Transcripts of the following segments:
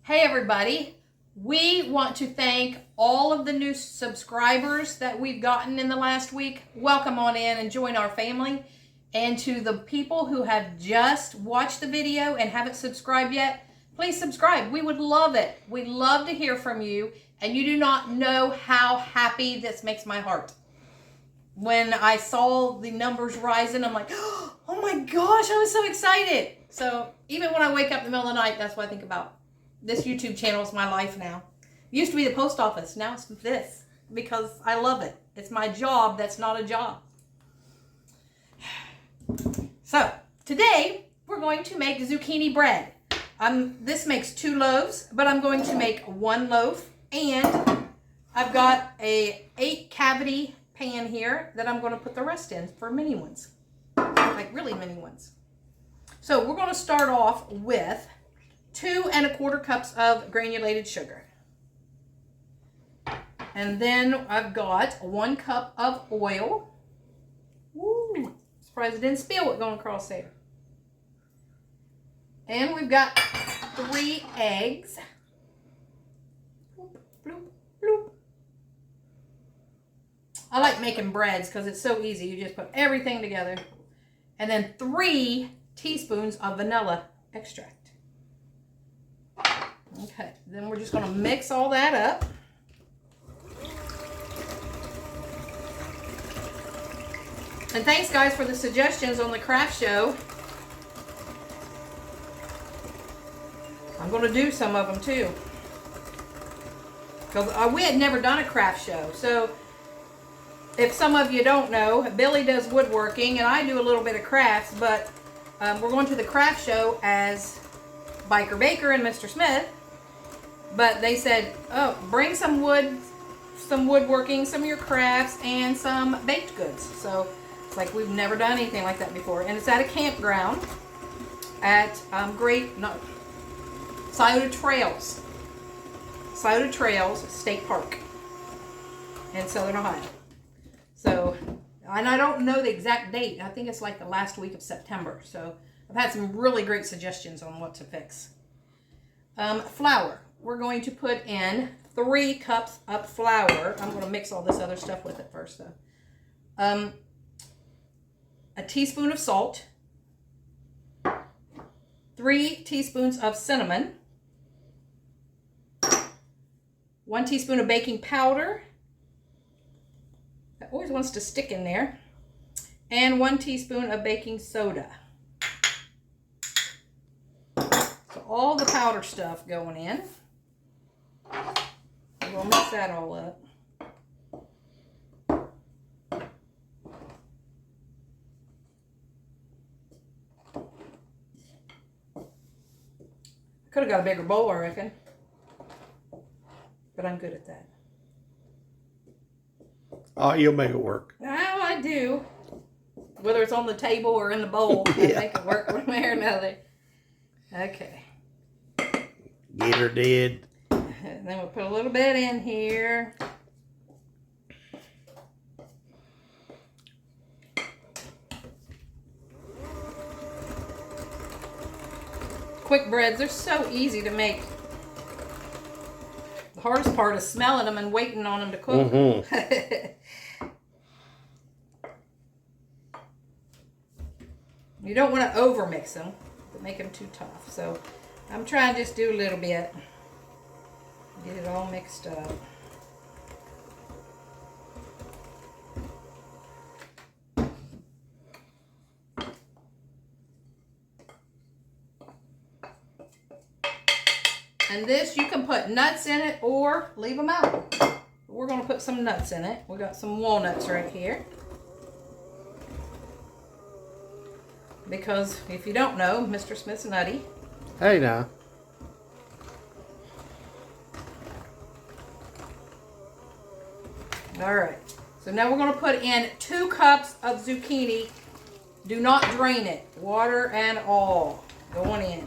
Hey everybody, we want to thank all of the new subscribers that we've gotten in the last week. Welcome on in and join our family. And to the people who have just watched the video and haven't subscribed yet, please subscribe. We would love it. We'd love to hear from you. And you do not know how happy this makes my heart. When I saw the numbers rising, I'm like, oh my gosh, I was so excited. So even when I wake up in the middle of the night, that's what I think about. This YouTube channel is my life now. It used to be the post office. Now it's this because I love it. It's my job that's not a job. So today we're going to make zucchini bread. This makes 2 loaves, but I'm going to make 1 loaf. And I've got a 8 cavity pan here that I'm going to put the rest in for mini ones. Like really mini ones. So we're going to start off with 2 1/4 cups of granulated sugar. And then I've got 1 cup of oil. Woo! Surprised it didn't spill it going across there. And we've got 3 eggs. Bloop, bloop, bloop. I like making breads because it's so easy. You just put everything together. And then 3 teaspoons of vanilla extract. Okay, then we're just going to mix all that up. And thanks guys for the suggestions on the craft show. I'm going to do some of them too. Because we had never done a craft show. So if some of you don't know, Billy does woodworking and I do a little bit of crafts. But we're going to the craft show as Biker Baker and Mr. Smith. But they said, oh, bring some wood, some woodworking, some of your crafts, and some baked goods. So it's like we've never done anything like that before. And it's at a campground at Scioto Trails. Scioto Trails State Park in Southern Ohio. So, and I don't know the exact date. I think it's like the last week of September. So I've had some really great suggestions on what to fix. Flour. We're going to put in 3 cups of flour. I'm going to mix all this other stuff with it first, though. A teaspoon of salt. 3 teaspoons of cinnamon. 1 teaspoon of baking powder. That always wants to stick in there. And 1 teaspoon of baking soda. So all the powder stuff going in. We'll mix that all up. Could have got a bigger bowl, I reckon. But I'm good at that. Oh, you'll make it work. Oh, I do. Whether it's on the table or in the bowl, I make it work one way or another. Okay. Get her dead. And then we'll put a little bit in here. Quick breads, they're so easy to make. The hardest part is smelling them and waiting on them to cook. Mm-hmm. You don't want to over mix them, but make them too tough. So I'm trying to just do a little bit. Get it all mixed up. And this, you can put nuts in it or leave them out. We're going to put some nuts in it. We got some walnuts right here. Because if you don't know, Mr. Smith's nutty. Hey now. All right. So now we're going to put in 2 cups of zucchini. Do not drain it. Water and all going in.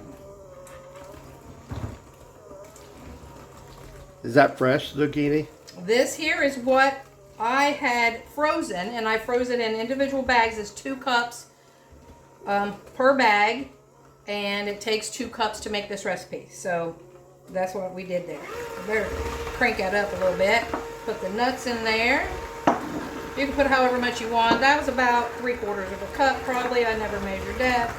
Is that fresh zucchini? This here is what I had frozen, and I froze it in individual bags. It's 2 cups per bag, and it takes 2 cups to make this recipe. So That's what we did there. I better crank that up a little bit. Put the nuts in there. You can put however much you want. That was about 3/4 of a cup probably. I never measured that.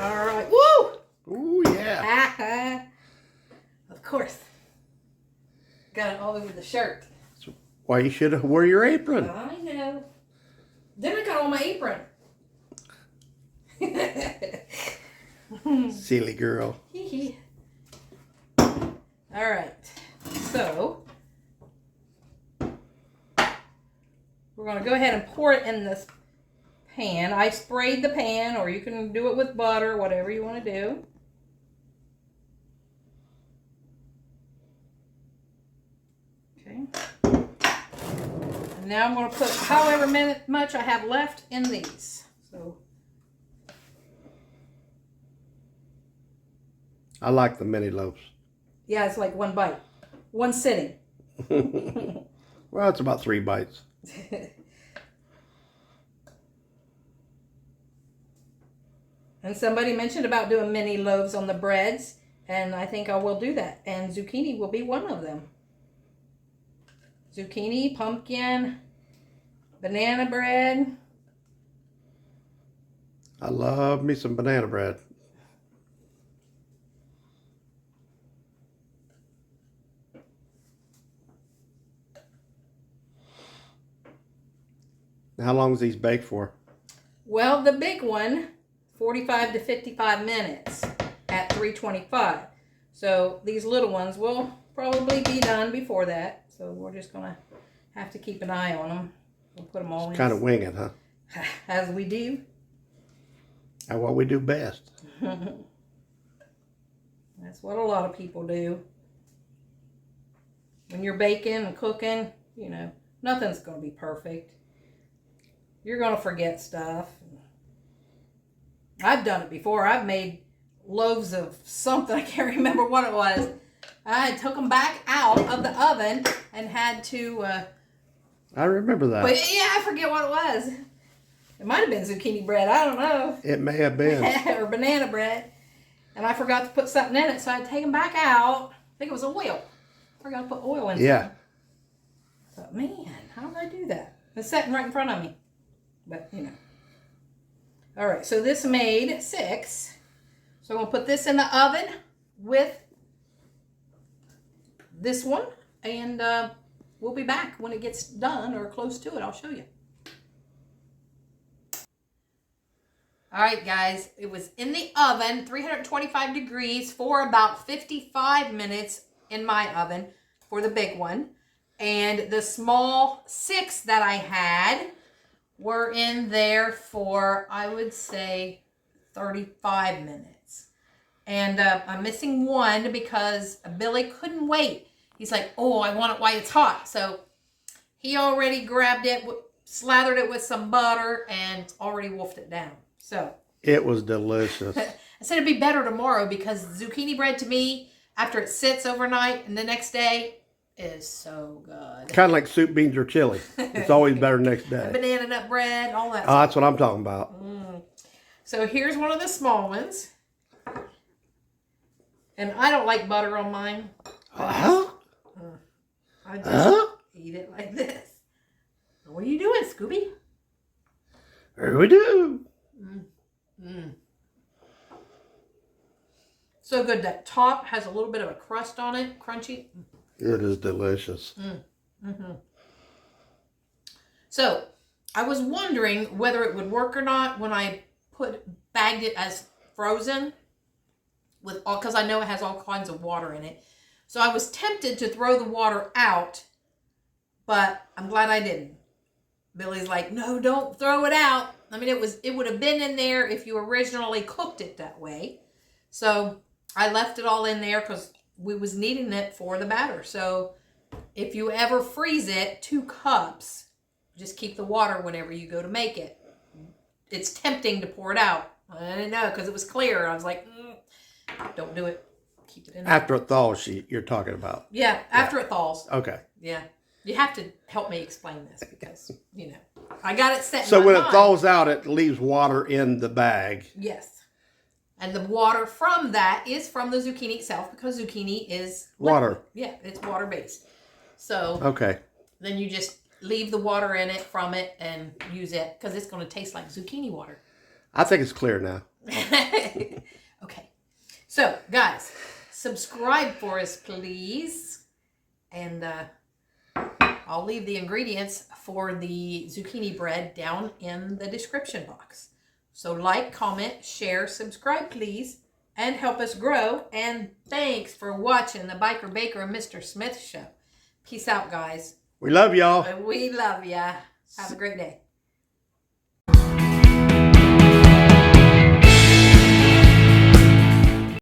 All right. Woo! Ooh, yeah. Of course. Got it all over the shirt. That's why you should have wore your apron. I know. Then I got on my apron. Silly girl. All right. So we're going to go ahead and pour it in this pan. I sprayed the pan, or you can do it with butter, whatever you want to do. Okay. And now I'm going to put however much I have left in these. So I like the mini loaves. yeah, it's like one bite, one sitting. Well, it's about 3 bites. And somebody mentioned about doing mini loaves on the breads, and I think I will do that. And zucchini will be one of them. Zucchini, pumpkin, banana bread. I love me some banana bread. How long is these baked for? Well, the big one, 45 to 55 minutes at 325. So these little ones will probably be done before that. So we're just going to have to keep an eye on them. We'll put them all in. Kind of wing it, huh? As we do. And what we do best. That's what a lot of people do. When you're baking and cooking, you know, nothing's going to be perfect. You're going to forget stuff. I've done it before. I've made loaves of something. I can't remember what it was. I took them back out of the oven and had to... I remember that. But yeah, I forget what it was. It might have been zucchini bread. I don't know. It may have been. Or banana bread. And I forgot to put something in it, so I had to take them back out. I think it was oil. I forgot to put oil in it. Yeah. I thought, man, how did I do that? It's sitting right in front of me. But, you know. All right, so this made 6. So I'm going to put this in the oven with this one. And we'll be back when it gets done or close to it. I'll show you. All right, guys. It was in the oven, 325 degrees for about 55 minutes in my oven for the big one. And the small 6 that I had were in there for, I would say, 35 minutes. And I'm missing one because Billy couldn't wait. He's like, oh, I want it while it's hot. So he already grabbed it, slathered it with some butter, and already wolfed it down. So it was delicious. I said it'd be better tomorrow because zucchini bread to me, after it sits overnight and the next day, is so good. Kind of like soup, beans, or chili. It's always better next day. Banana nut bread, all that Oh, that's what I'm talking about. So here's one of the small ones. And I don't like butter on mine. Huh? I just eat it like this. What are you doing, Scooby? Here we do. So good. That top has a little bit of a crust on it, crunchy. It is delicious. So I was wondering whether it would work or not when I bagged it as frozen with all, because I know it has all kinds of water in it. So I was tempted to throw the water out, but I'm glad I didn't. Billy's like, no, don't throw it out. I mean, it would have been in there if you originally cooked it that way. So I left it all in there because we was needing it for the batter. So if you ever freeze it, 2 cups, just keep the water whenever you go to make it. It's tempting to pour it out. I didn't know because it was clear. I was like, don't do it. Keep it in there. After it thaws, you're talking about. Yeah, after it thaws. Okay. Yeah. You have to help me explain this because, I got it set in So my when it mind. thaws out, it leaves water in the bag. Yes. And the water from that is from the zucchini itself because zucchini is liquid. Water. Yeah, it's water-based. So Okay. then you just leave the water in it from it and use it because it's going to taste like zucchini water. I think it's clear now. Okay. So, guys, subscribe for us, please. And I'll leave the ingredients for the zucchini bread down in the description box. So like, comment, share, subscribe, please, and help us grow. And thanks for watching the Biker Baker and Mr. Smith show. Peace out, guys. We love y'all. We love ya. Have a great day.